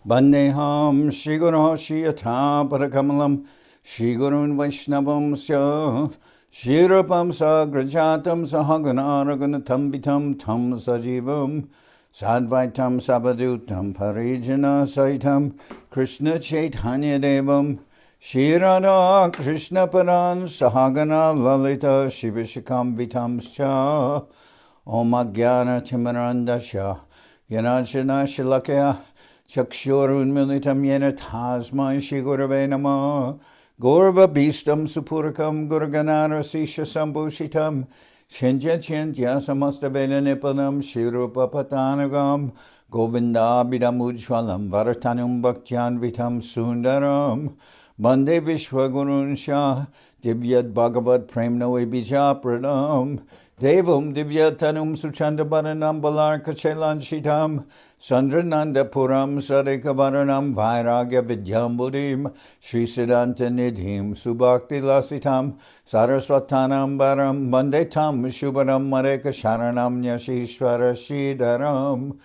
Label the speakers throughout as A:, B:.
A: Bandeham Shri Guru Shiyata Parakamalam Shri Gurun Vaishnavam Sya Shri Rupam Sagrajatam Sahaganaraganatam Vitam Tam Sajivam Sadvaitam Sabadutam Parijana Saitam Krishna Chaitanya Devam Shri Radha Krishna Paran Sahagana Lalita Shivishakam Vitam Sya Om Agyana Timarandasya Yanachana Shilakya Chakshurun Militam Yena Tasmai Shri Gurave Namah Gorva Bhistam Supurakam Gurganara Sisha Sambhushitam Chinja Chintya Samastavena Nipanam Shirupa Patanagam Govinda Bidam Ujwalam Varatanum Bhaktyan Vitam Sundaram Bande Vishwagurun Shah Divyat Bhagavad Premno Ebija Pradam Devam Divyatanum Suchandabaranam Balarka Chelan Sandrananda Puram Sarikavaranam Vairagya Vidyambudim Sri Siddhanta Nidhim Subhakti Lasitam Saraswatanam Baram Bandetam Shubharam Mareka Sharanam Nyashishvara Shidaram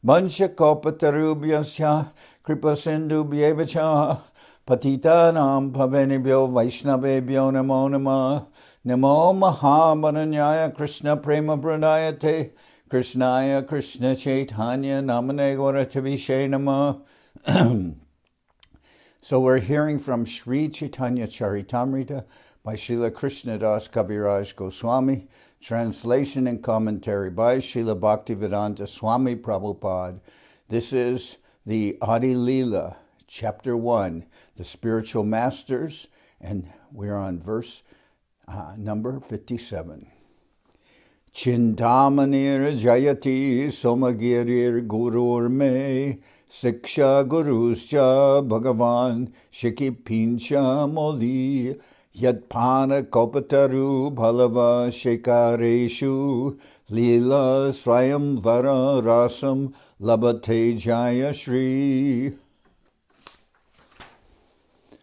A: Banshakopatarubyasya Kripa Sindhu Bhyevacha Patitanam Pavenibhyo Vaishnavebhyo Namo Namah Namo Mahamaranyaya Krishna Prema Pranayate Krishnaya Krishna Chaitanya Namane Gauratavishe Namah. So we're hearing from Sri Chaitanya Charitamrita by Srila Krishnadas Kaviraj Goswami, translation and commentary by Srila Bhaktivedanta Swami Prabhupada. This is the Adi-lila, chapter 1, the spiritual masters, and we're on verse number 57. Chintamanir Jayati Somagirir Gurur Me Siksha Guruscha Bhagavan Shikipincha Moli Yatpana Kopataru Bhalava Shekareshu Lila Swayamvara Rasam Labate Jaya Shri.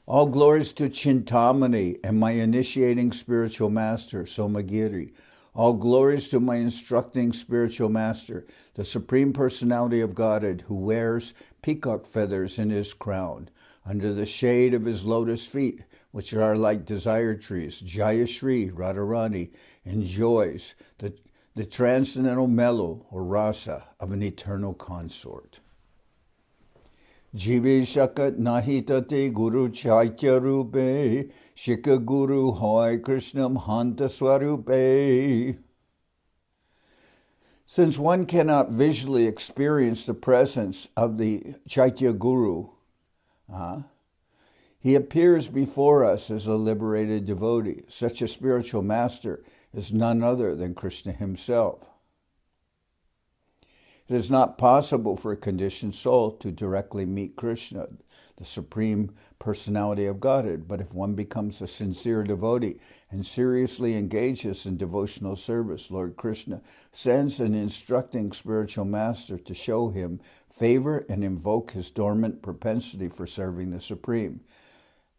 A: All glories to Chintamani and my initiating spiritual master, Somagiri. All glories to my instructing spiritual master, the Supreme Personality of Godhead, who wears peacock feathers in his crown. Under the shade of his lotus feet, which are like desire trees, Jaya Shri Radharani enjoys the transcendental mellow or rasa of an eternal consort. Jive shakat nahitate guru chaitya rupe, shika guru hoy krishnam hanta swarupe. Since one cannot visually experience the presence of the chaitya guru, he appears before us as a liberated devotee. Such a spiritual master is none other than Krishna himself. It is not possible for a conditioned soul to directly meet Krishna, the Supreme Personality of Godhead, but if one becomes a sincere devotee and seriously engages in devotional service, Lord Krishna sends an instructing spiritual master to show him favor and invoke his dormant propensity for serving the Supreme.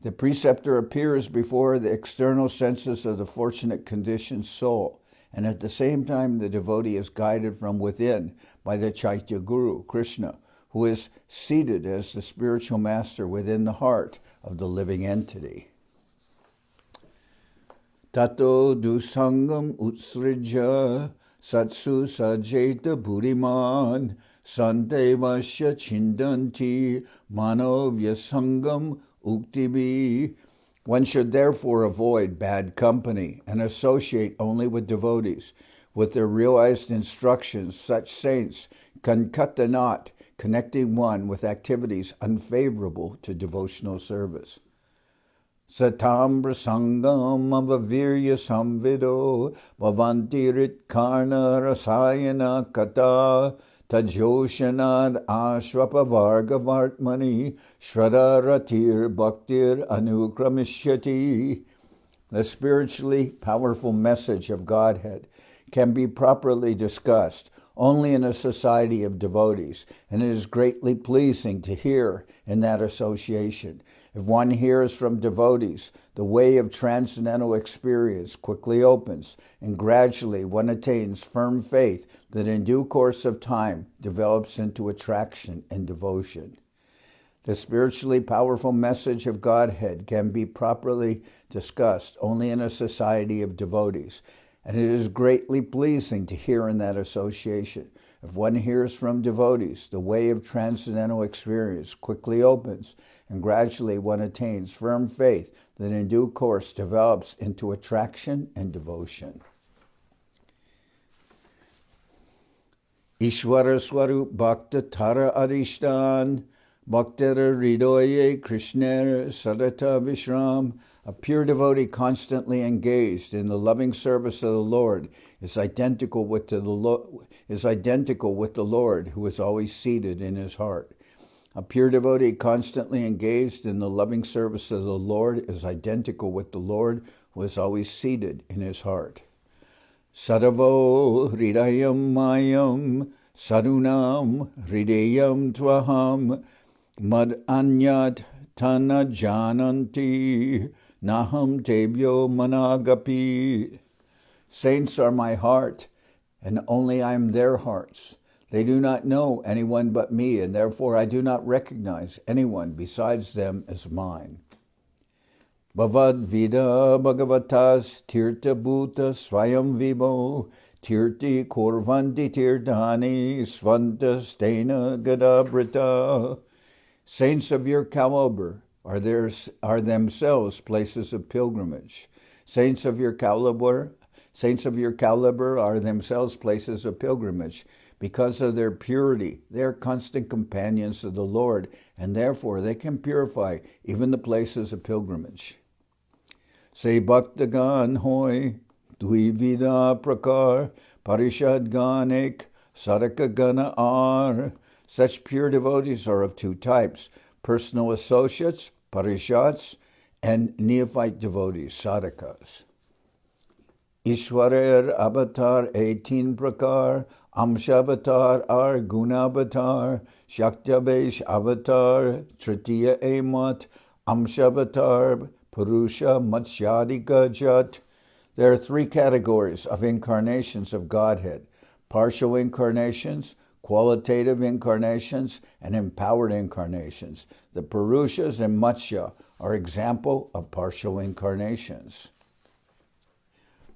A: The preceptor appears before the external senses of the fortunate conditioned soul, and at the same time the devotee is guided from within by the Chaitya Guru, Krishna, who is seated as the spiritual master within the heart of the living entity. Tato dusangam utsrija satsu sajeta buriman sante vasya chindanti manovya sangam uktibi. One should therefore avoid bad company and associate only with devotees. With their realized instructions, such saints can cut the knot, connecting one with activities unfavorable to devotional service. Satam prasangam avavirya samvido bhavantirit karna rasayana kata tajoshanad ashvapavarga vartmani shradaratir bhaktir anukramishati. The spiritually powerful message of Godhead can be properly discussed only in a society of devotees, and it is greatly pleasing to hear in that association. If one hears from devotees, the way of transcendental experience quickly opens, and gradually one attains firm faith that in due course of time develops into attraction and devotion. The spiritually powerful message of Godhead can be properly discussed only in a society of devotees, and it is greatly pleasing to hear in that association. If one hears from devotees, the way of transcendental experience quickly opens, and gradually one attains firm faith that in due course develops into attraction and devotion. Ishvara Swarup Bhakta Tara Adishtan Bhaktara Hridoye Krishner Sadata Vishram. A pure devotee constantly engaged in the loving service of the Lord is identical with the Lord who is always seated in his heart. A pure devotee constantly engaged in the loving service of the Lord is identical with the Lord who is always seated in his heart. Sadavo Hridayam Mayam Sarunam Hridayam Tvaham Mad Anyat Tana Jananti Naham Tebyo Managapi. Saints are my heart, and only I am their hearts. They do not know anyone but me, and therefore I do not recognize anyone besides them as mine. Bhavad Vida Bhagavatas Tirtha Bhuta Swayam Vibho Tirti Korvanti Tirthani Svanta Stena Gadabrita. Saints of your caliber are themselves places of pilgrimage. Saints of your caliber are themselves places of pilgrimage. Because of their purity, they are constant companions of the Lord, and therefore they can purify even the places of pilgrimage. Say Bhaktagan hoy, Dvivida Prakar, Parishad Ganek, Sadaka Gana Ar. Such pure devotees are of two types: personal associates, parishats, and neophyte devotees, sadhakas. Ishwarer avatar 18 prakar, Amshavatar ar Gunavatar, Shaktavesh avatar, Tritiya Emat, Amshavatar, Purusha Matsyadika Jat. There are three categories of incarnations of Godhead: partial incarnations, qualitative incarnations, and empowered incarnations. The Purushas and Matsya are example of partial incarnations.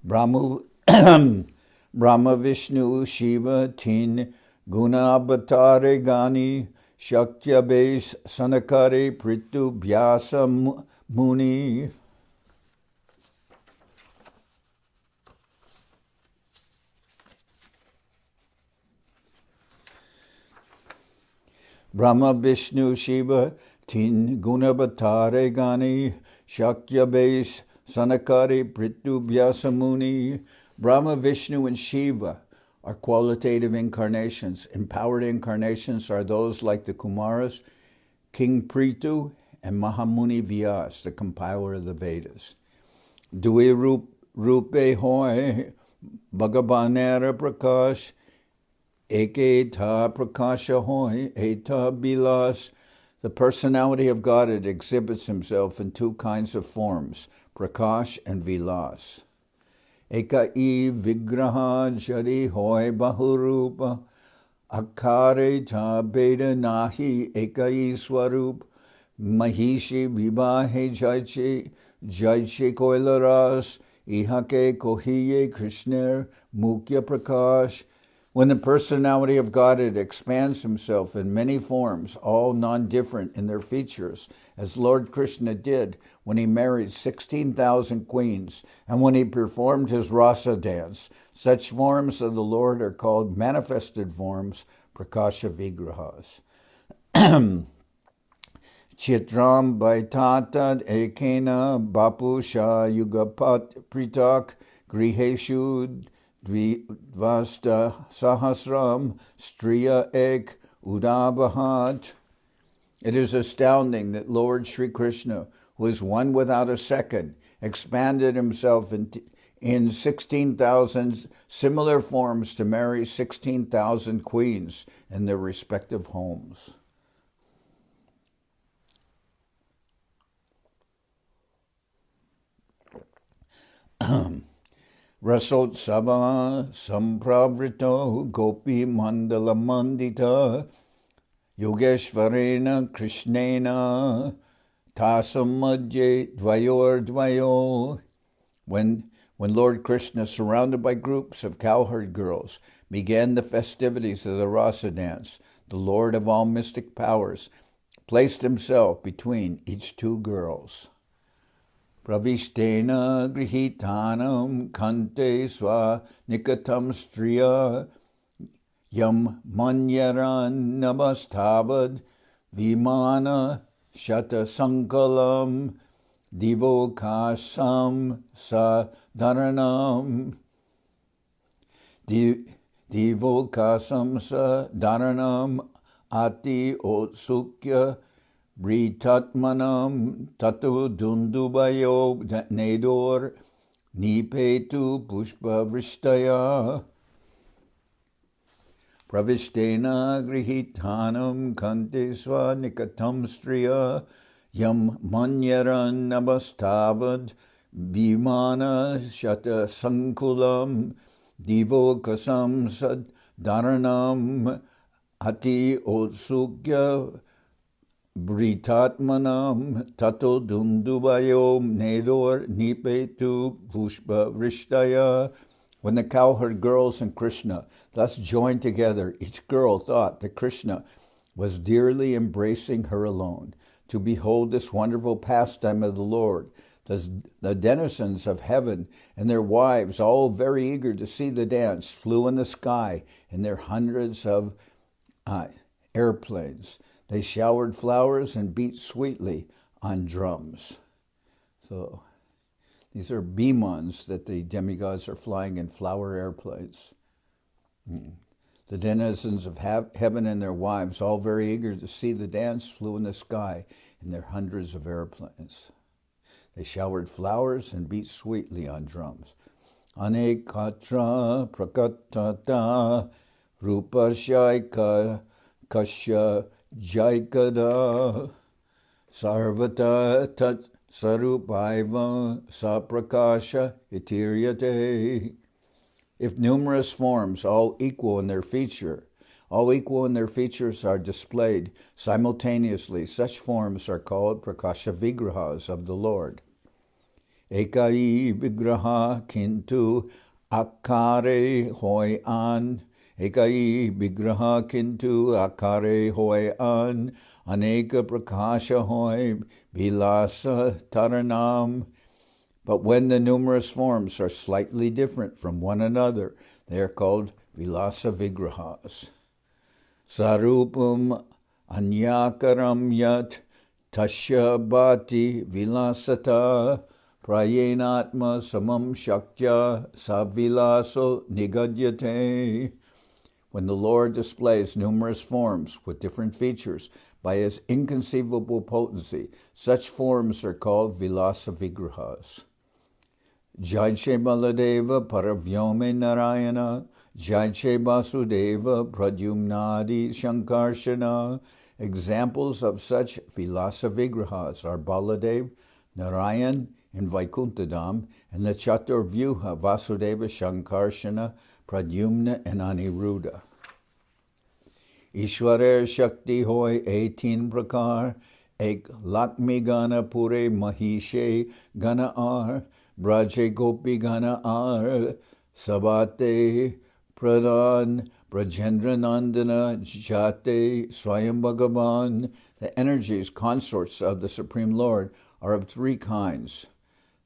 A: Brahma Vishnu Shiva Tin Guna Bhatare Gani Shakya Bes Sanakare Pritu Vyasa Muni. Brahma Vishnu Shiva Tin Guna Bhatare Gani Shakya Bes Sanakari Pritu Vyasa Muni. Brahma, Vishnu, and Shiva are qualitative incarnations. Empowered incarnations are those like the Kumaras, King Prithu, and Mahamuni Vyas, the compiler of the Vedas. Dui Rupe Hoy Bhagavanera Prakash Eketa Prakasha Hoy Eta Bilas. The personality of God, it exhibits himself in two kinds of forms: Prakash and Vilas. Eka vigraha jari hoy bahurupa akare ta beda nahi eka swarup mahishi vibahe jaiche koilaras ihake kohiye krishner mukya prakash. When the personality of God, it expands himself in many forms, all non-different in their features, as Lord Krishna did when he married 16,000 queens and when he performed his rasa dance. Such forms of the Lord are called manifested forms, prakasha vigrahas. Chitram Baitatad Ekena Bapusha Yugapat Pritak Griheshu Dvivasta Sahasram Striya Ek Udabahat. It is astounding that Lord Sri Krishna, who is one without a second, expanded himself in 16,000 similar forms to marry 16,000 queens in their respective homes. Rasotsava Sampravrito Gopi Mandala Mandita Yogeshvarena Krishnena Tasam Madhye Dvayor Dvayo. When Lord Krishna, surrounded by groups of cowherd girls, began the festivities of the Rasa dance, the Lord of all mystic powers placed himself between each two girls. Pravishtena grihitanam kante swa nikatam striya yam manyaran namastavad vimana shata sankalam divokasam sadharanam divokasam sadharanam ati otsukya Britatmanam tatu dundubayo nedor nipetu pushpa vrishtaya pravishtena grihitanam kantesva nikatam striya yam manyaran nabastavad vimana shata sankulam divokasam sadharanam ati otsukya Britatmanam tato dundubayo nedor nipetu pushpa vrishtaya. When the cowherd girls and Krishna thus joined together, each girl thought that Krishna was dearly embracing her alone. To behold this wonderful pastime of the Lord, the denizens of heaven and their wives, all very eager to see the dance, flew in the sky in their hundreds of airplanes. They showered flowers and beat sweetly on drums. So these are bimans that the demigods are flying in flower airplanes. The denizens of heaven and their wives, all very eager to see the dance, flew in the sky in their hundreds of airplanes. They showered flowers and beat sweetly on drums. Anekatra prakatata rupashaika kasya Jaikada Sarvata Tat Sarupaiva Saprakasha Itiryate. If numerous forms, all equal in their features, are displayed simultaneously, such forms are called Prakasha Vigrahas of the Lord. Ekai Vigraha Kintu Akare Hoi An. Ekai Vigraha Kintu Akare Hoi An Aneka Prakasha Hoi Vilasa Taranam. But when the numerous forms are slightly different from one another, they are called Vilasa Vigrahas. Sarupam Anyakaram Yat Tasya Bhati Vilasata Prayenatma Samam Shaktya Savilaso Nigadyate. When the Lord displays numerous forms with different features by his inconceivable potency, such forms are called Vilasa Vigrahas. Jaiche Baladeva Paravyome Narayana, Jaiche Vasudeva Pradyumnadi Shankarshana. Examples of such Vilasa Vigrahas are Baladev, Narayan in Vaikuntadam, and the Chaturvyuha Vasudeva Shankarshana, Pradyumna and Aniruddha. Ishwarer Shakti Hoy 18 Prakar, Ek Lakmi Gana Pure Mahishe Gana Ar, Braje Gopi Gana Ar, Sabate Pradhan, Brajendra Nandana Jate Swayam Bhagavan. The energies, consorts of the Supreme Lord, are of three kinds.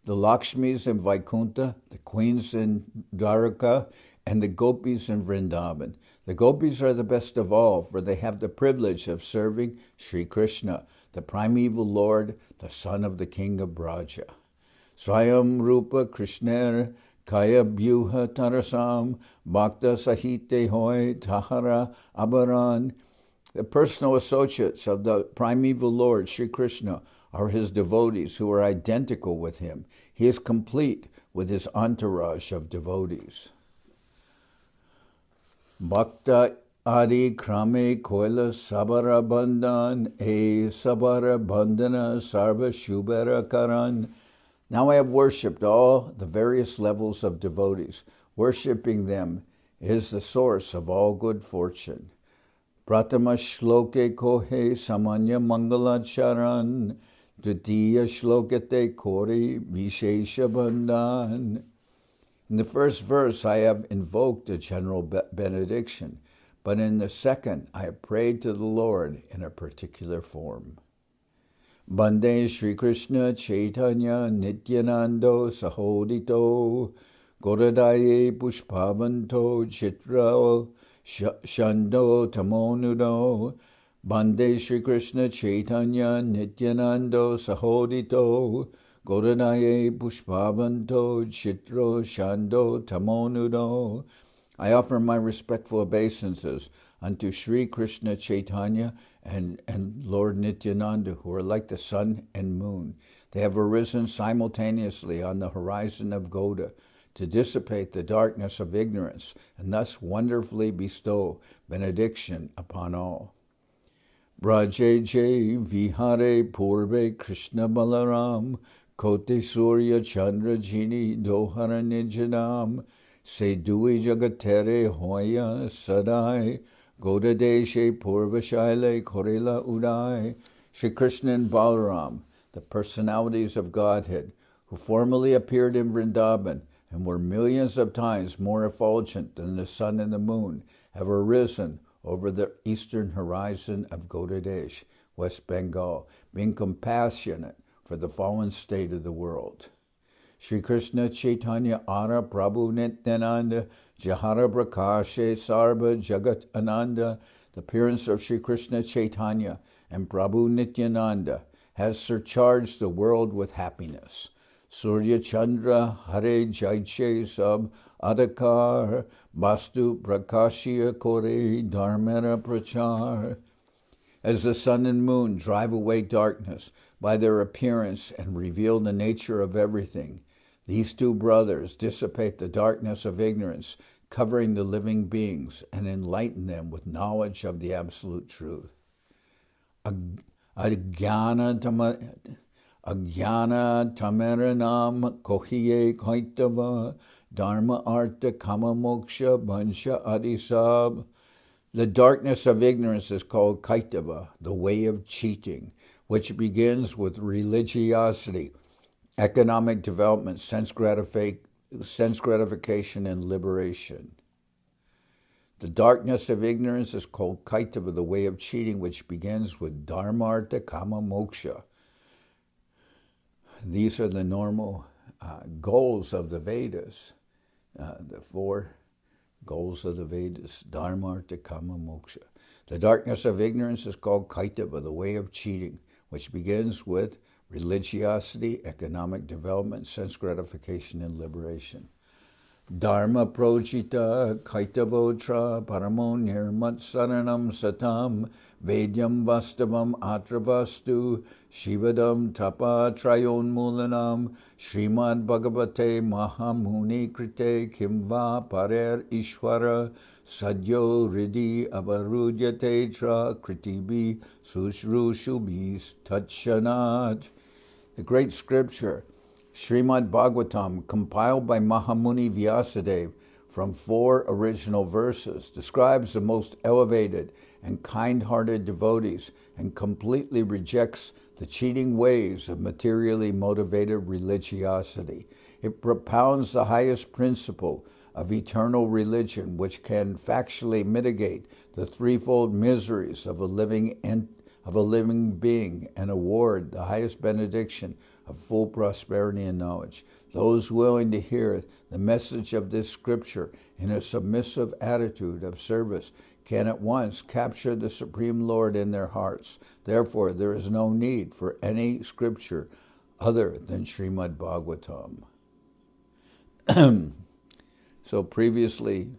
A: The Lakshmis in Vaikuntha, the queens in Dwaraka, and the gopis in Vrindaban. The gopis are the best of all, for they have the privilege of serving Sri Krishna, the primeval Lord, the son of the king of Braja. Swayam Rupa Krishner Kaya Byuha Tarasam Bhakta Sahite Hoy Tahara Abaran. The personal associates of the primeval Lord, Sri Krishna, are his devotees who are identical with him. He is complete with his entourage of devotees. Bhakta Adi Krame Koila Sabara Bandhan E Sabara Bandhana Sarva Shubhara Karan. Now I have worshipped all the various levels of devotees. Worshipping them is the source of all good fortune. Pratama shloke kohe samanya mangalacharan. Dutiya shlokate kori vishesha bandhan. In the first verse, I have invoked a general benediction, but in the second, I have prayed to the Lord in a particular form. Bande Sri Krishna Chaitanya Nityanando Sahodito Goradaye Pushpavanto Chitra Shando Tamonudo Bande Sri Krishna Chaitanya Nityanando Sahodito Goradaye Pushpavanto Chitro Shando Tamonudo. I offer my respectful obeisances unto Sri Krishna Chaitanya and Lord Nityananda, who are like the sun and moon. They have arisen simultaneously on the horizon of Goda to dissipate the darkness of ignorance and thus wonderfully bestow benediction upon all. Braje Jai Vihare Purve Krishna Balaram Kote Surya Chandra Jini Dohara Nijanam Se Dui Jagatere Hoya Sadai Goda Deshe Purvashaile Korela Udai. Shri Krishna and Balaram, the personalities of Godhead, who formerly appeared in Vrindaban and were millions of times more effulgent than the sun and the moon, have arisen over the eastern horizon of Godadesh, West Bengal, being compassionate for the fallen state of the world. Shri Krishna Chaitanya Ara Prabhu Nityananda Jahara Prakashe Sarva Jagat Ananda. The appearance of Shri Krishna Chaitanya and Prabhu Nityananda has surcharged the world with happiness. Surya Chandra Hare Jaiche Sab Adakar Bastu Prakashya Kore Dharmera Prachar. As the sun and moon drive away darkness by their appearance and reveal the nature of everything, these two brothers dissipate the darkness of ignorance covering the living beings and enlighten them with knowledge of the absolute truth. Ajnana Tamaranam Kohiye Kaitava Dharma Artha Kama Moksha Bansha Adisab. The darkness of ignorance is called Kaitava, the way of cheating, which begins with religiosity, economic development, sense gratification, and liberation. The darkness of ignorance is called Kaitava, the way of cheating, which begins with Dharmartha Kama Moksha. These are the normal goals of the Vedas, the four goals of the Vedas, Dharmartha Kama Moksha. The darkness of ignorance is called Kaitava, the way of cheating, which begins with religiosity, economic development, sense gratification, and liberation. Dharma projita kaitavotra paramo nirmat saranam satam vedyam vastavam atravastu shivadam tapa trayon mulanam Srimad Bhagavate Mahamuni Krite Kimva Parer Ishwara Sadyo Ridi Avarudyate Tra Kritibi Sushrushubi Tatshanat. The great scripture, Srimad Bhagavatam, compiled by Mahamuni Vyasadeva from 4 original verses, describes the most elevated and kind-hearted devotees and completely rejects the cheating ways of materially motivated religiosity. It propounds the highest principle of eternal religion, which can factually mitigate the threefold miseries of a living being and award the highest benediction of full prosperity and knowledge. Those willing to hear the message of this scripture in a submissive attitude of service can at once capture the Supreme Lord in their hearts. Therefore, there is no need for any scripture other than Srimad Bhagavatam. So previously,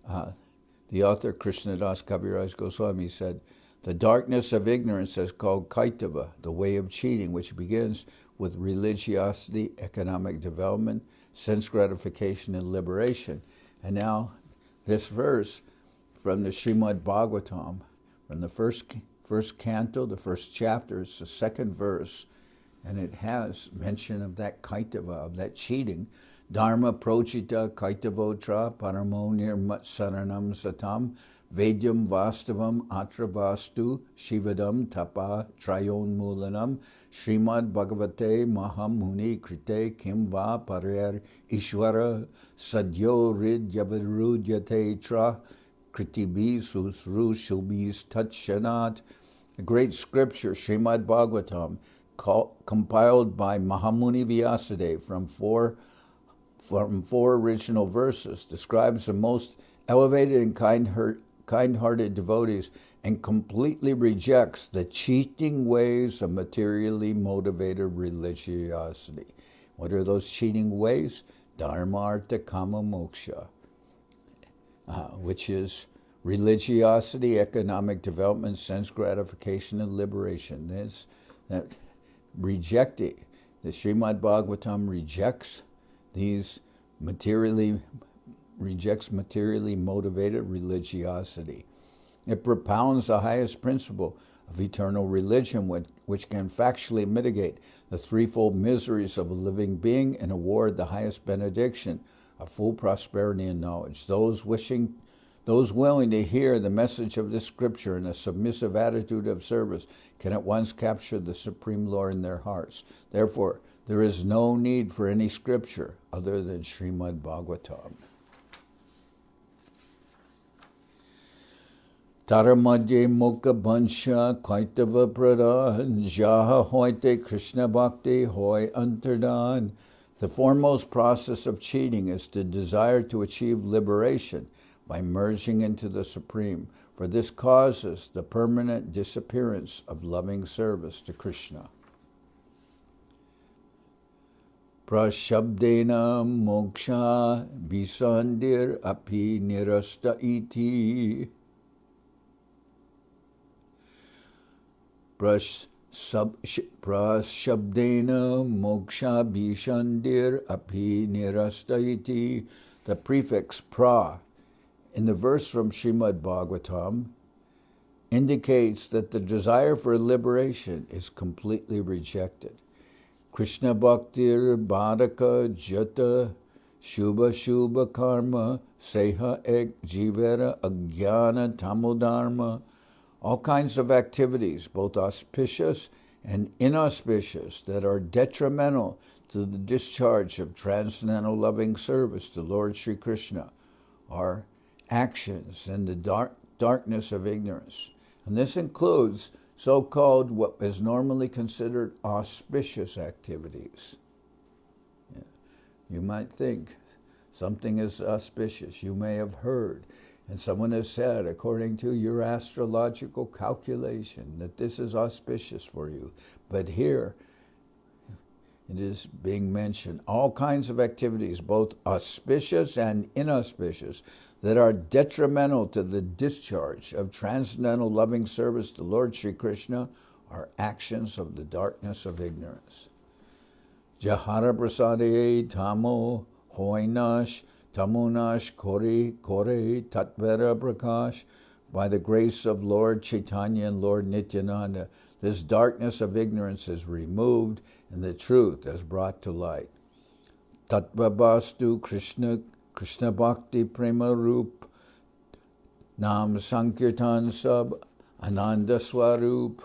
A: the author Krishnadas Kaviraj Goswami said, the darkness of ignorance is called Kaitava, the way of cheating, which begins with religiosity, economic development, sense gratification, and liberation. And now this verse from the Srimad Bhagavatam, from the first canto, the first chapter, it's the second verse, and it has mention of that Kaitava, of that cheating. Dharma prochita kaitavotra paramo nirmat saranam satam Vedyam Vastavam Atravastu Shivadam Tapa Trayonmulanam Srimad Bhagavate Mahamuni Krite Kim Va Parer Ishwara Sadyo Ridyavarudhyate Tra Kritibi Susru Shubis Tatshanat. A great scripture, Srimad Bhagavatam, compiled by Mahamuni Vyasadeva from four original verses, describes the most elevated and kind-hearted devotees and completely rejects the cheating ways of materially motivated religiosity. What are those cheating ways? Dharma, artha, kama, moksha, which is religiosity, economic development, sense gratification, and liberation. Rejecting. The Srimad Bhagavatam rejects materially motivated religiosity. It propounds the highest principle of eternal religion, which can factually mitigate the threefold miseries of a living being and award the highest benediction of full prosperity and knowledge. Those willing to hear the message of this scripture in a submissive attitude of service can at once capture the Supreme Lord in their hearts. Therefore, there is no need for any scripture other than Srimad Bhagavatam. Taramadye Mukha Bansha Kaitava Pradhan Jaha Hoite Krishna Bhakti Hoi Antardan. The foremost process of cheating is to desire to achieve liberation by merging into the Supreme, for this causes the permanent disappearance of loving service to Krishna. Prashabdena moksha bisandir api nirasta iti. Prashabdena moksha bisandir api nirasta iti. The prefix pra in the verse from Srimad Bhagavatam indicates that the desire for liberation is completely rejected. Krishna Bhaktir Bhadaka Jata Shubha Shubha Karma Seha Ek Jivera Ajnana Tamodharma. All kinds of activities, both auspicious and inauspicious, that are detrimental to the discharge of transcendental loving service to Lord Sri Krishna are actions in the darkness of ignorance. And this includes so-called what is normally considered auspicious activities. Yeah. You might think something is auspicious. You may have heard, and someone has said, according to your astrological calculation, that this is auspicious for you. But here, it is being mentioned all kinds of activities, both auspicious and inauspicious, that are detrimental to the discharge of transcendental loving service to Lord Sri Krishna are actions of the darkness of ignorance. Jahara prasade tamo hoinash tamunash kore tatvera prakash. By the grace of Lord Chaitanya and Lord Nityananda, this darkness of ignorance is removed and the truth is brought to light. Tattvabastu Krishna Bhakti Prema Roop Nam Sankirtan Sab Ananda Swarup.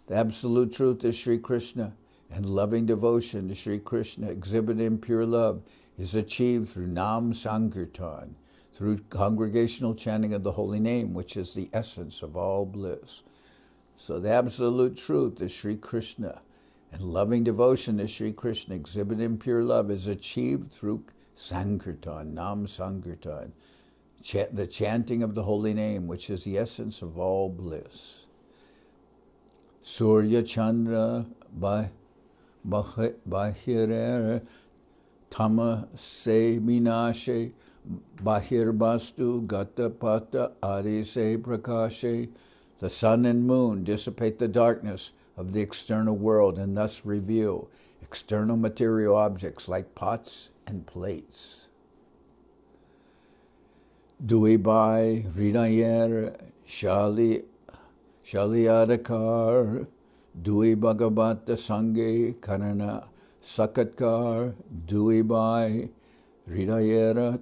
A: The absolute truth is Sri Krishna, and loving devotion to Sri Krishna exhibited in pure love is achieved through Nam Sankirtan, through congregational chanting of the holy name, which is the essence of all bliss. So the absolute truth is Sri Krishna, and loving devotion to Sri Krishna exhibited in pure love is achieved through Sankirtan, Nam Sankirtan, the chanting of the holy name, which is the essence of all bliss. Surya Chandra Bahirera Tama Se Minashe Bahirbastu Gata Pata Adi Se Prakashe. The sun and moon dissipate the darkness of the external world and thus reveal external material objects like pots and plates. Duibai Rinayer Shaliadakar Dui Bhagavata Sange Karana Sakatkar Duibai Ridayera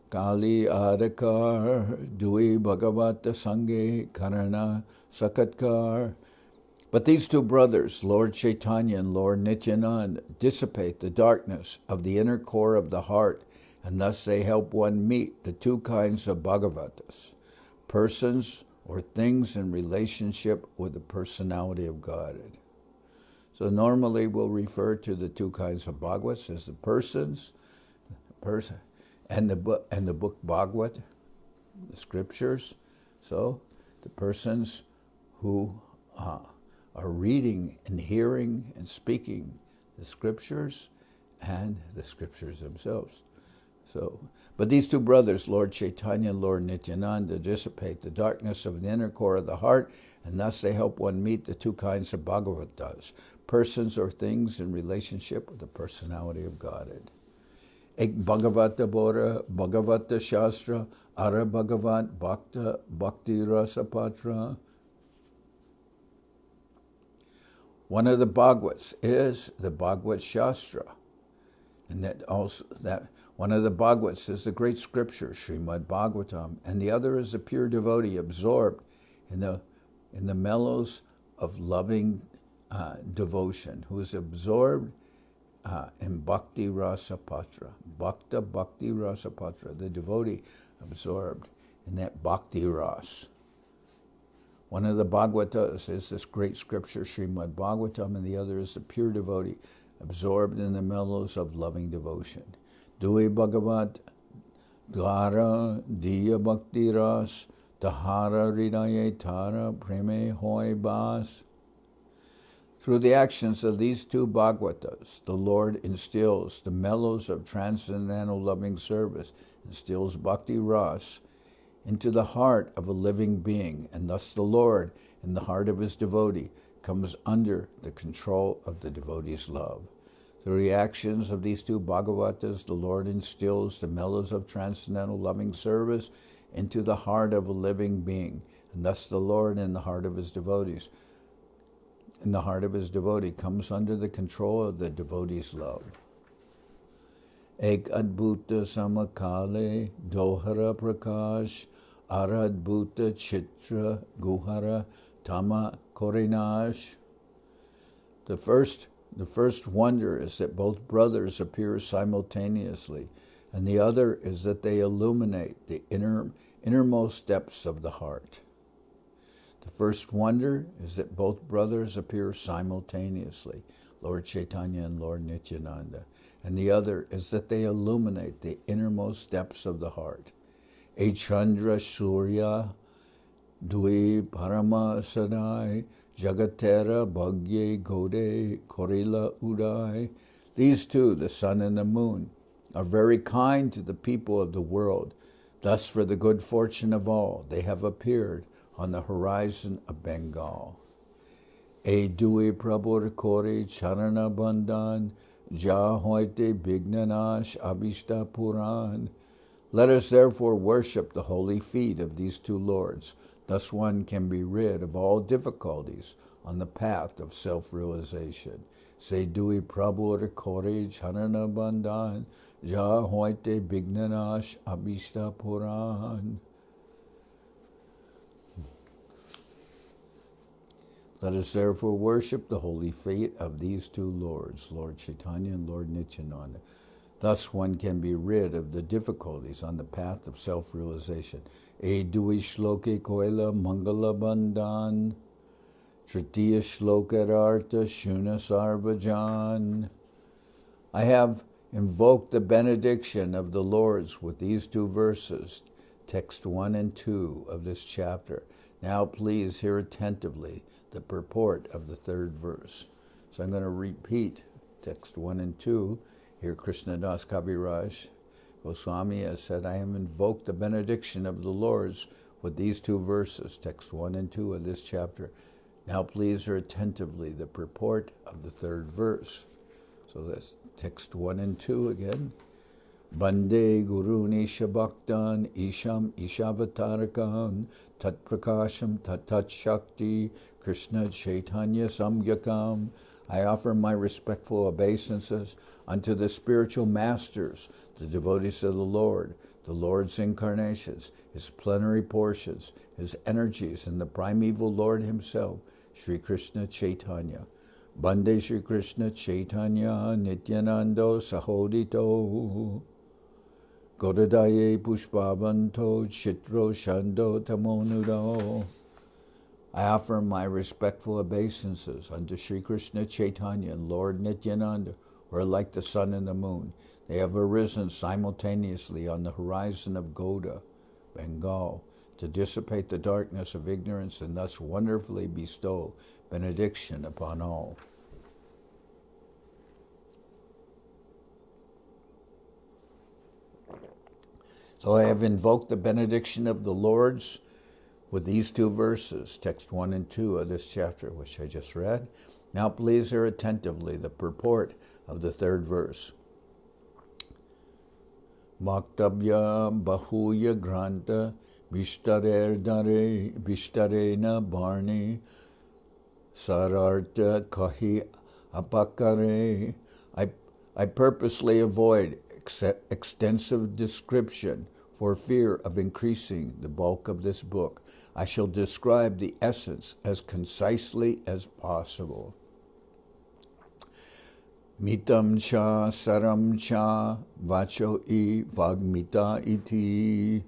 A: Kali Adakar, Dui Bhagavata Sange Karana Sakatkar. But these two brothers, Lord Chaitanya and Lord Nityananda, dissipate the darkness of the inner core of the heart, and thus they help one meet the two kinds of Bhagavatas, persons or things in relationship with the personality of God. So normally we'll refer to the two kinds of Bhagavats as the persons, and the book Bhagavat, the scriptures. So the persons who are reading and hearing and speaking the scriptures and the scriptures themselves. So, but these two brothers, Lord Chaitanya and Lord Nityananda, dissipate the darkness of the inner core of the heart, and thus they help one meet the two kinds of Bhagavatas, persons or things in relationship with the personality of Godhead. Ek Bhagavata Bora, Bhagavata Shastra, Ara Bhagavat Bhakta, Bhakti Rasapatra. One of the Bhagavats is the Bhagavad Shastra, and that one of the Bhagavats is the great scripture, Srimad Bhagavatam, and the other is a pure devotee absorbed in the mellows of loving devotion, who is absorbed in Bhakti Rasapatra, Bhakta Bhakti Rasapatra, the devotee absorbed in that Bhakti Ras. One of the Bhagavatas is this great scripture, Srimad Bhagavatam, and the other is the pure devotee absorbed in the mellows of loving devotion. Dui Bhagavat Dwara Diya Bhakti Ras Tahara Ridaye Tara Preme Hoy Bas. Through the actions of these two Bhagavatas, the Lord instills the mellows of transcendental loving service, instills Bhakti Ras into the heart of a living being, and thus the Lord, in the heart of his devotee, comes under the control of the devotee's love. Through the actions of these two Bhagavatas, the Lord instills the mellows of transcendental loving service into the heart of a living being, and thus the Lord, in the heart of his devotees, in the heart of his devotee, comes under the control of the devotee's love. Ek Adbhuta Samakale Dohara Prakash Aradbhuta Chitra Guhara Tama Korinash. The first wonder is that both brothers appear simultaneously, and the other is that they illuminate the innermost depths of the heart. The first wonder is that both brothers appear simultaneously, Lord Chaitanya and Lord Nityananda, and the other is that they illuminate the innermost depths of the heart. A Chandra Surya Dui Parama Sadai Jagatera Bhagye Gode Korila Udai. These two, the sun and the moon, are very kind to the people of the world. Thus, for the good fortune of all, they have appeared on the horizon of Bengal. E Dui Prabhur Kori Charana Bandhan Ja Hoite Bignanash Abhishta Puran. Let us therefore worship the holy feet of these two lords. Thus one can be rid of all difficulties on the path of self-realization. Se Dui Prabhur Kori Charana Bandhan Ja Hoite Bignanash Abhishta Puran. Let us therefore worship the holy feet of these two lords, Lord Chaitanya and Lord Nityananda. Thus one can be rid of the difficulties on the path of self-realization. E Dui Shloke Koila Mangala Bandhan Tritiya Shlokarartha Shuna Sarvajan. I have invoked the benediction of the Lords with these two verses, text 1 and 2 of this chapter. Now please hear attentively the purport of the third verse. So I'm going to repeat text 1 and 2. Here Krishnadas Kaviraj Goswami has said, I have invoked the benediction of the Lords with these two verses, text 1 and 2 of this chapter. Now please hear attentively the purport of the third verse. So that's text 1 and 2 again. Bande Guruni Shabaktan Isham Ishavatarakan Tat Prakasham Tat Shakti Krishna Chaitanya Samgyakam. I offer my respectful obeisances unto the spiritual masters, the devotees of the Lord, the Lord's incarnations, his plenary portions, his energies, and the primeval Lord himself, Sri Krishna Chaitanya. Bande Sri Krishna Chaitanya Nityanando Sahodito Godadaye Pushpavanto Chitro Shando Tamonudo. I offer my respectful obeisances unto Sri Krishna Chaitanya and Lord Nityananda, who are like the sun and the moon. They have arisen simultaneously on the horizon of Goda, Bengal, to dissipate the darkness of ignorance and thus wonderfully bestow benediction upon all. So I have invoked the benediction of the Lord's with these two verses, text 1 and 2 of this chapter, which I just read. Now please hear attentively the purport of the third verse. Bhaktabhya bahuya granta vishtarena barni sararta kahi apakare. I purposely avoid extensive description for fear of increasing the bulk of this book. I shall describe the essence as concisely as possible. Mitam cha saram cha vacho I vagmita iti.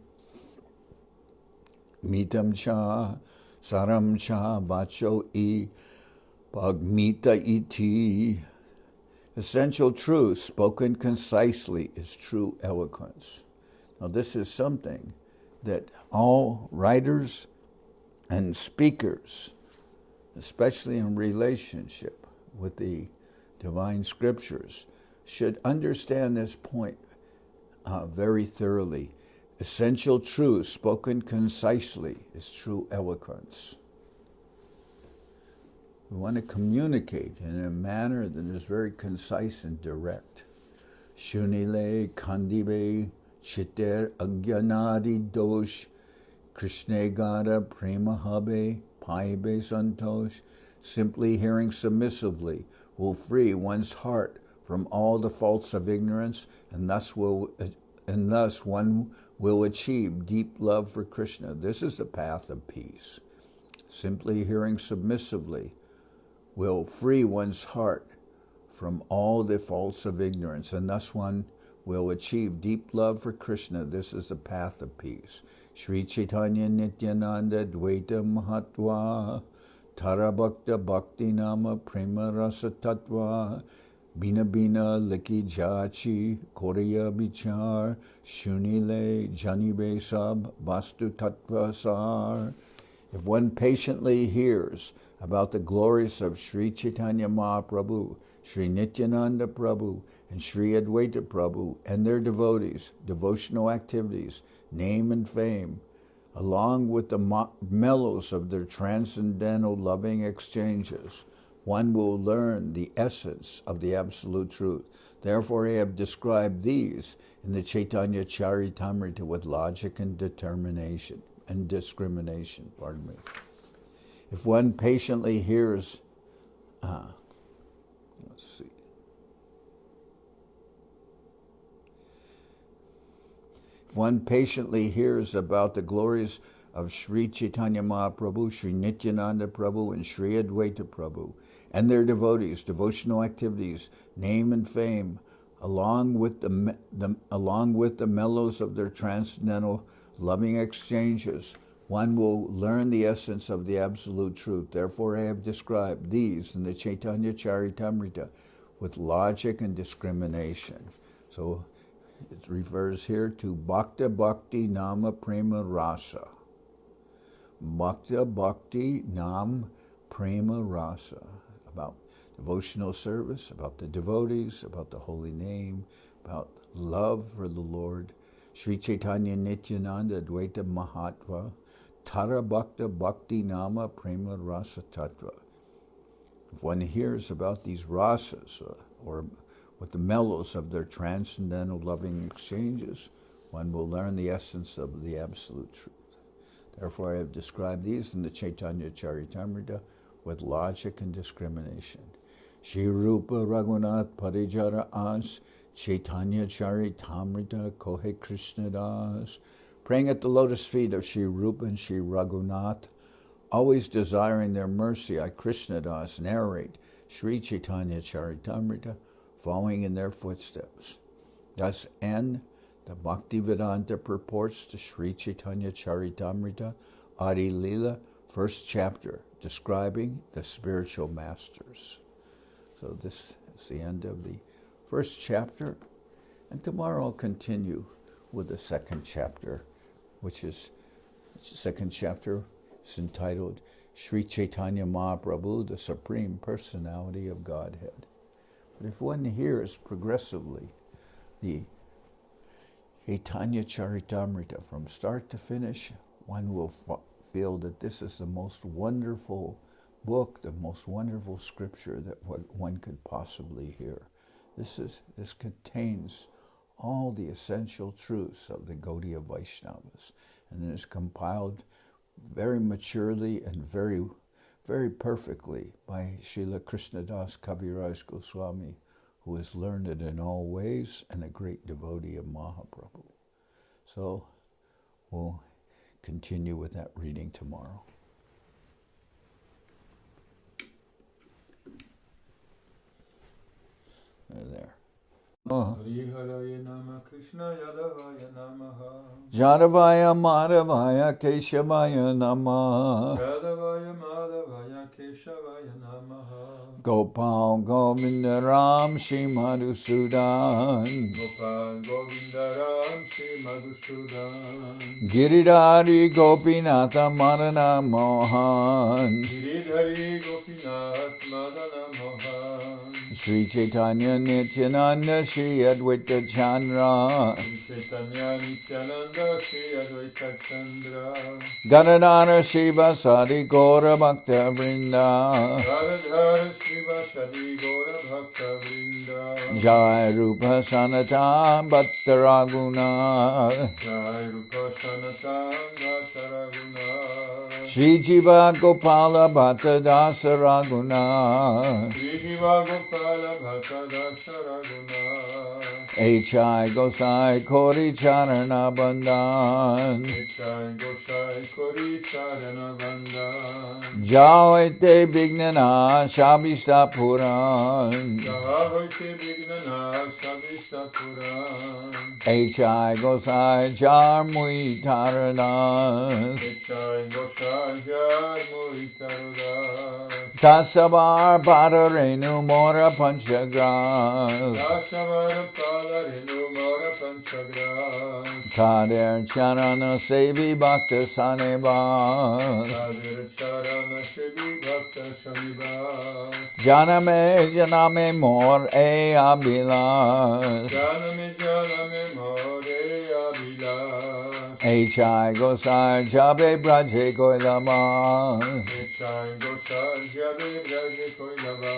A: Mitam cha saram cha vacho I vagmita iti. Essential truth spoken concisely is true eloquence. Now this is something that all writers and speakers, especially in relationship with the divine scriptures, should understand this point very thoroughly. Essential truth spoken concisely is true eloquence. We want to communicate in a manner that is very concise and direct. Shunile kandibe chiter agyanadi dosh krishnegara premahabe paibe santosh. Simply hearing submissively will free one's heart from all the faults of ignorance, and thus one will achieve deep love for Krishna. This is the path of peace. Simply hearing submissively will free one's heart from all the faults of ignorance, and thus one will achieve deep love for Krishna. This is the path of peace. Sri Chaitanya Nityananda Dvaita Mahatva Tara Bhakta Bhakti Nama Prema Rasa Tattva Bina Bina Liki Jachi Korea Bichar Shunile Janibe Sab Vastu Tattva Sar. If one patiently hears about the glories of Sri Chaitanya Mahaprabhu, Sri Nityananda Prabhu, and Sri Advaita Prabhu and their devotees, devotional activities, name and fame, along with the mellows of their transcendental loving exchanges, one will learn the essence of the absolute truth. Therefore, I have described these in the Chaitanya Charitamrita with logic and determination and discrimination. If one patiently hears, If one patiently hears about the glories of Sri Chaitanya Mahaprabhu, Sri Nityananda Prabhu, and Sri Advaita Prabhu, and their devotees, devotional activities, name and fame, along with the mellows of their transcendental loving exchanges, one will learn the essence of the absolute truth. Therefore, I have described these in the Chaitanya Charitamrita with logic and discrimination. So it refers here to Bhakta Bhakti Nama Prema Rasa. Bhakta Bhakti Nam Prema Rasa. About devotional service, about the devotees, about the holy name, about love for the Lord. Sri Chaitanya Nityananda Advaita Mahatva Tara Bhakta Bhakti Nama Prema Rasa Tattva. If one hears about these rasas, or with the mellows of their transcendental loving exchanges, one will learn the essence of the absolute truth. Therefore, I have described these in the Chaitanya Charitamrita with logic and discrimination. Shri Rupa Raghunath Parijara As Chaitanya Charitamrita Kohe Krishnadas, praying at the lotus feet of Sri Rupa and Sri Raghunath, always desiring their mercy, I Krishnadas narrate Sri Chaitanya Charitamrita, following in their footsteps. Thus end the Bhaktivedanta purports to Sri Chaitanya Charitamrita, Adi-lila, first chapter, describing the spiritual masters. So this is the end of the first chapter, and tomorrow I'll continue with the second chapter, which is entitled Sri Chaitanya Mahaprabhu, the Supreme Personality of Godhead. But if one hears progressively the Chaitanya Charitamrita from start to finish, one will feel that this is the most wonderful book, the most wonderful scripture that one could possibly hear. This contains all the essential truths of the Gaudiya Vaishnavas, and it is compiled very maturely and very, very perfectly by Srila Krishnadas Kaviraj Goswami, who is learned in all ways and a great devotee of Mahaprabhu. So we'll continue with that reading tomorrow. There.
B: Hare Nama Krishna Yadavaya Namaha
A: Jadavaya Madhavaya Keshavaya Namaha
B: Yadavaya Madhavaya Keshavaya Namaha
A: Gopal Govinda Ram Shri Madhusudan
B: Gopal Govinda Ram Shri Madhusudan
A: Giridhari Gopinatha Madan-Mohan
B: Giridhari Gopinath Madana Mohan
A: Sri Chaitanya Nityananda Sri Advaita Chandra
B: Sri Chaitanya Nityananda Sri Advaita Chandra
A: Gadadhara Shiva Sadi Gaura Bhakta Vrinda
B: Radha Shiva Sadi Gaura Bhakta Vrinda
A: Jai Rupa Sanatan Bhatta Raghuna
B: Jai Rupa Sanatan Bhatta Raghuna
A: Shri Jiva Gopala Bhatta Dasa Raghuna
B: Shri Jiva Gopala Bhatta Dasa Raghuna
A: H.I. Gosai Kori Charana Bandhan
B: H.I. Gosai Kori Charana Bandhan
A: Jaoite Vignana Shabista Puran
B: Jahoite Vignana Shabista Puran
A: H.I. Gosai Jarmui Taranas
B: H.I. Gosai Jarmui Taranas
A: Tasavar Padarenu Mora Panchagras
B: Dashavar Padarenu Mora Panchagras
A: Kader Charana Sevi Bhakta Saneva
B: Kadir Charana Sevi Bhakta Shaniva
A: Janame Mor E Abhilash
B: Janame More Abhilash
A: H.I. Gosai Jabe Braje Koilama
B: H.I. Gosai Jabe Braje Koilava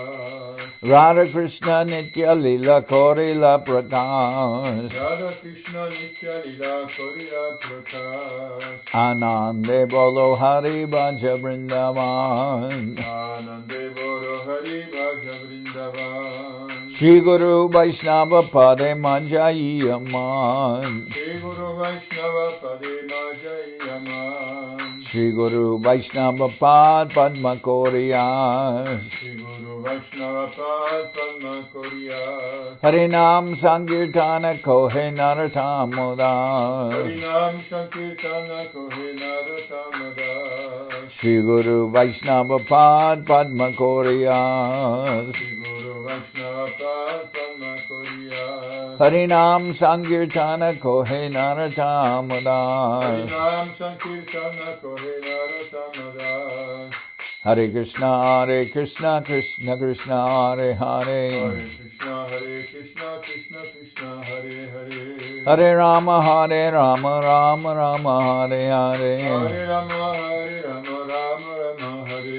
A: Radha Krishna Nitya Lila Korila Prakash
B: Radha Krishna Nitya Lila Korila Prakash
A: Anande Bolo Hari Bhaja Vrindavan
B: Anande Boro Hari Bhaja Vrindavan
A: Shri Guru Vaishnava Pade Manjai Aman
B: Shri Guru Vaishnava Pade Majai Yaman
A: Shri Guru Vaishnava Pad Padma Koriyas
B: Shri Guru Vaishnava Pad Padma Koriyas
A: Harinam Sankirtana Kohe Naratamodar
B: Harinam Sankirtana Kohe Naratamada
A: Shri Guru Vaishnava Pad Padma Koriyas
B: Shri Guru Vaishnava Pad Padma Koriyas
A: Harinam Sankirtana Kohe Naratamodar
B: Harinam Sankirtana Kohe Naratamada
A: Hare Krishna Krishna Krishna Hare Hare
B: Hare Krishna Krishna Krishna Hare Hare
A: Hare Rama Rama Rama Hare Hare
B: Hare Rama Rama Hare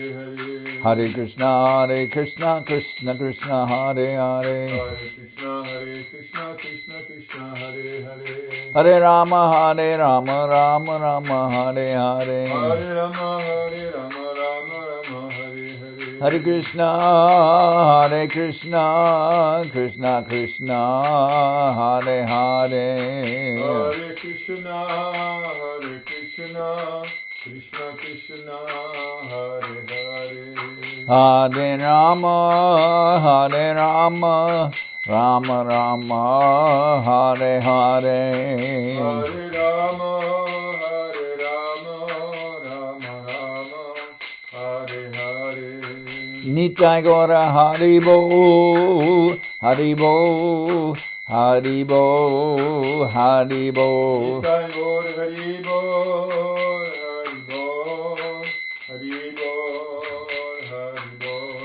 B: Hare
A: Hare Krishna Krishna Krishna Hare Hare
B: Hare Krishna Krishna Hare Hare
A: Hare Rama Rama Hare Hare
B: Hare Rama Rama Hare Hare
A: Hare Krishna, Hare Krishna, Krishna Krishna, Hare Hare.
B: Hare Krishna, Krishna Krishna, Hare Hare.
A: Hare Rama, Hare Rama, Rama Rama, Hare Hare.
B: Hare Rama, Rama Rama, Hare Hare.
A: Nitai Gora Haribo, Haribo, Haribo, Haribo.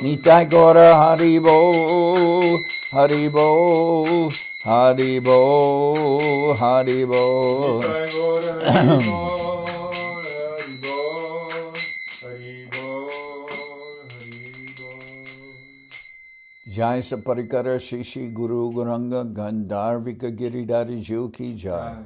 B: Nitai Gaur Hari Bol, Hari Bol, Hari Bol, Hari Bol.
A: Nitai Gora Haribo, Haribo, Haribo, Haribo.
B: Nitai Gaur Hari Bol, Hari Bol, Hari Bol, Hari Bol.
A: Jai Saparikara Shishi Guru Guranga Gandharvika Giridhari Ju Ki Jai.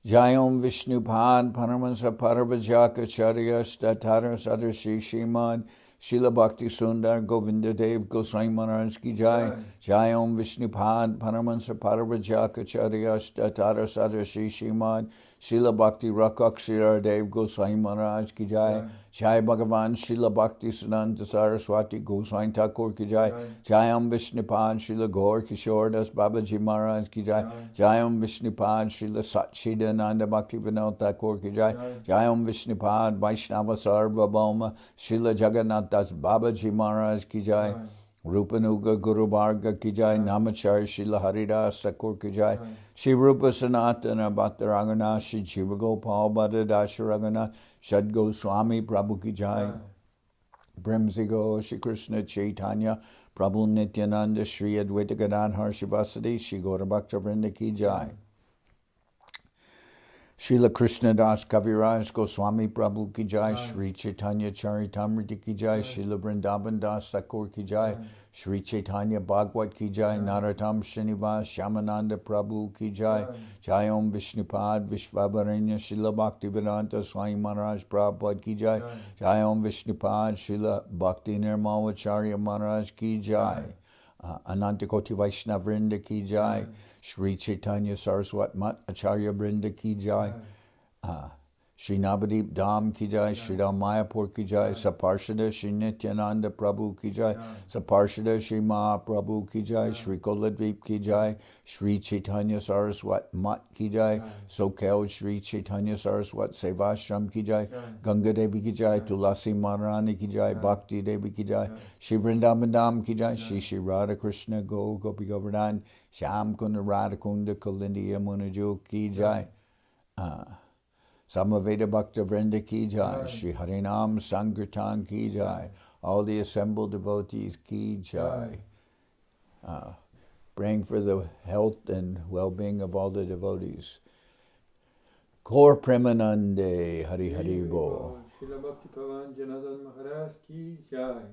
A: Jai Om Vishnupad Paramahansa Parvajaka Charya Statara Sadarshi Shrimad Srila Bhakti Sundar Govinda Dev Goswami Maharaj Ki Jai. Jai Om Vishnupad Paramahansa Parvajaka Charya Statara Sadarshi Shrimad Srila Bhakti Rakshira Dev Goswami Maharaj Ki Jai. Jai Bhagavan Srila Bhakti Siddhanta Saraswati Goswami Thakur Ki Jai. Jai Om Vishnupad Srila Gaur Kishore Das Babaji Maharaj Ki Jai. Jai Om Vishnupad Srila Satchidananda Bhakti Vinod Thakur Ki Jai. Jai Om Vishnupad Vaishnava Sarvabhauma Srila Jagannath Das Babaji Maharaj Ki Jai. Rupanuga Guru Bharga Ki Jai. Namachar Srila Haridas Thakur Ki Jai. Shri Rupa Sanatana Bhattarangana Shri Jiva Gopal Bhatta Dasharangana Shad Goswami Prabhu Ki Jai. Brahmzigo Shri Krishna Chaitanya Prabhu Nityananda Shri Advaita Gadadhar Shivasadi Shri Gaura Bhakta Vrinda Ki Jai. Srila Krishnadas Kaviraj Goswami Prabhu Ki Jai. Sri Chaitanya Charitamrita Ki Jai. Srila Vrindaban Das Thakur Ki Jai. Sri Chaitanya Bhagwat Ki Jai. Narottam Srinivas Shyamananda Prabhu Ki Jai. Jai Om Vishnupad Vishvabaranya Srila Bhaktivedanta Swami Maharaj Prabhupada Ki Jai. Jai Om Vishnupad Srila Bhakti Nirmalacharya Maharaj Ki Jai. Anantakoti Vaishnava Vrinda Ki Jai. Sri Chaitanya Saraswat Mat Acharya Vrinda Ki Jai. Shri Navadip Dham Ki Jai. Shri Ram Mayapur Ki Jai. Saparshada Shri Nityananda Prabhu Ki Jai. Saparshada Shri Mahaprabhu Ki Jai. Shri Koladvip Ki Jai. Shri Chaitanya Saraswat Mat Ki Jai. Soquel Shri Chaitanya Saraswat Seva Ashram Ki Jai. Ganga Devi Ki Jai. Tulasi Maharani Ki Jai. Bhakti Devi Ki Jai. Shri Vrindaban Dham Ki Jai. Shri Radha Krishna Gopi Govardhan Shyam Kunda Radha Kunda Kalindi Yamuna Jo Ki Jai. Samaveda Bhakta Vrinda Ki Jai. Shri Harinam Sankirtan Ki Jai. All the assembled devotees Ki Jai. Praying for the health and well-being of all the devotees. Kaur Premanande Hari Hari Bol.
B: Srila Bhakti Pavan Janardan Maharaj Ki Jai.